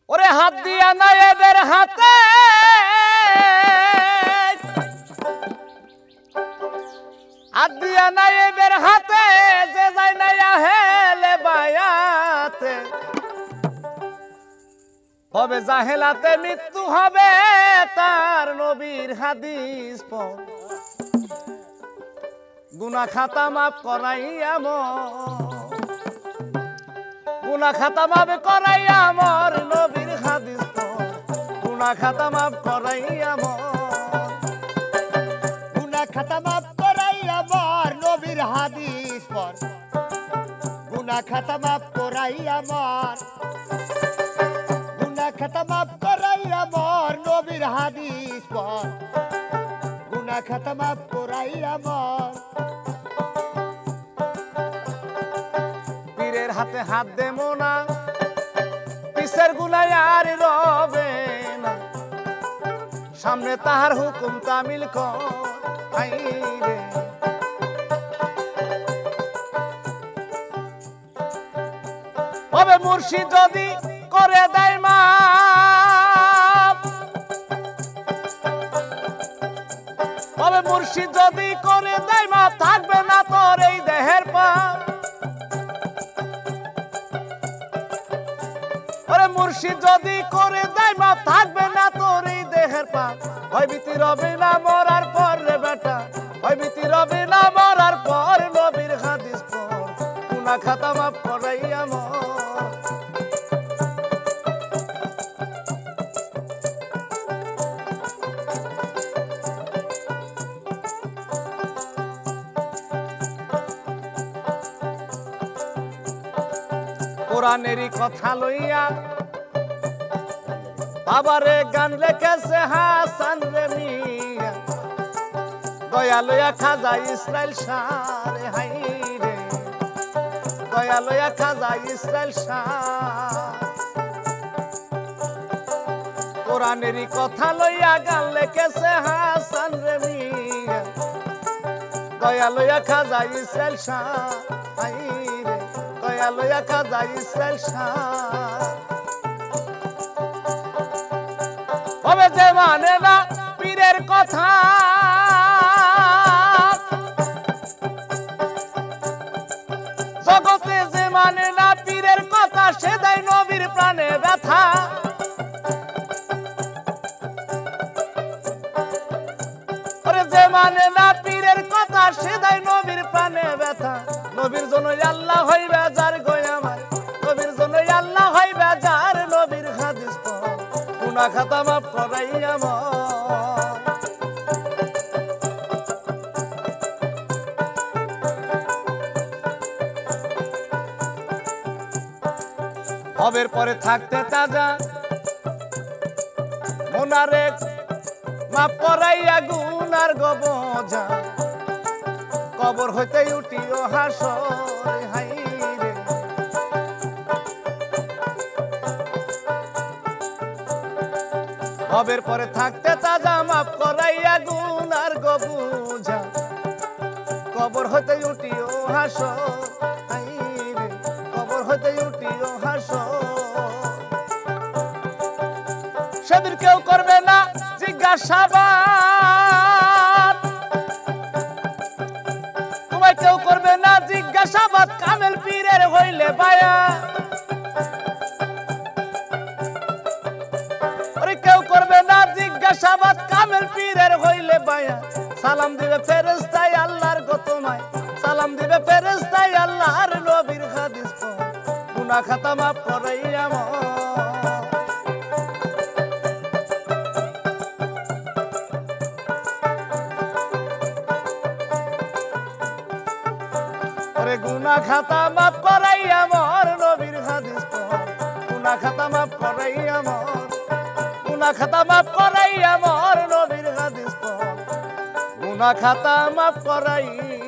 ওরে হাত দিয়া নাই এদের হাতে হাত দিয়া নাই এদের হাতে যে যায় নাই আহেলে বায়াতে হবে জাহেলাতে মৃত্যু হবে তার নবীর হাদিস পড় গুনাহ খাতা মাফ করাইয়া গুনাহ খাতা মাফ করাইয়া আমার নবীর হাদিস পড় গুনাহ খাতা মাফ করাইয়া গুনাহ খাতা মাফ করাইয়া আমার নবীর হাদিস পড় গুনাহ খাতা মাফ করাইয়া আমার গুনাহ খাতা মাফ করাইয়া আমার নবীর হাদিস পড় গুনাহ খাতা মাফ করাইয়া আমার পীরের হাতে হাত দেবো না পিসের গুনাহ আর রবে না সামনে তাহার হুকুম তামিল কর আইরে হবে মুর্শিদ যদি করে দেয় মাপ হবে মুর্শিদ যদি করে দেয় মাপ থাকবে না তোর এই দেহের পাপ ওরে মুর্শিদ যদি করে দেয় মাপ থাকবে না তোর এই দেহের পাপ হয় ভীতি রবে না মরার পর রে বেটা হয় ভীতি রবে না মরার পর নবীর হাদিস পড় গুনাহ খাতা মাফ করাইয়া কোরআনেরই কথা লইয়া বাবারে গান লেখেছে হাসান রে মিয়া দয়া লইয়া খাজা ইসরাইল শাহ রে হাই রে দয়া লইয়া খাজা ইসরাইল শাহ কোরআনেরই কথা লইয়া গান লেখেছে হাসান রে মিয়া দয়া লইয়া খাজা ইসরাইল শাহ হাই রে দয়া লইয়া খাজা ইসরাইল শাহ হবে যে মানে না পীরের কথা জগতে যে মানে না পীরের কথা সে দেয় নবীর প্রাণে ব্যথা ওরে যে মানে না পীরের কথা সে দেয় নবীর প্রাণে ব্যথা নবীর জন্য আল্লাহ হইবে যার গয় আমার নবীর জন্য আল্লাহ হইবে যার নবীর হাদিস পড় গুনাহ খাতা মাফ করাইয়া হবের পরে থাকতে তাজা মোনারে মাফ করাইয়া গুনার গবজা কবর হইতে উঠিও হাসর হাই রে হবের পরে থাকতে তাজা মাফ করাইয়া গুনার গবুঝা কবর হইতে উঠিও হাসর হাই রে কবর হইতে উঠিও হাসর সেদিন কেউ করবে না জিজ্ঞাসাবাদ তোমায় কেউ করবে না জিজ্ঞাসাবাদ কামেল পীরের হইলে বায়া ওরে কেউ করবে না জিজ্ঞাসাবাদ কামেল পীরের হইলে বায়া সালাম দিবে ফেরেশতায় আল্লাহর গো তোমায় সালাম দিবে ফেরেশতায় আল্লাহর নবীর হাদিস পড় গুনাহ খাতা মাফ করাইয়া ওরে গুনাহ খাতা মাফ করাইয়া মোর নবীর হাদিস পড় গুনাহ খাতা মাফ করাইয়া মোর গুনাহ খাতা মাফ করাইয়া মোর নবীর হাদিস পড় গুনাহ খাতা মাফ করাইয়া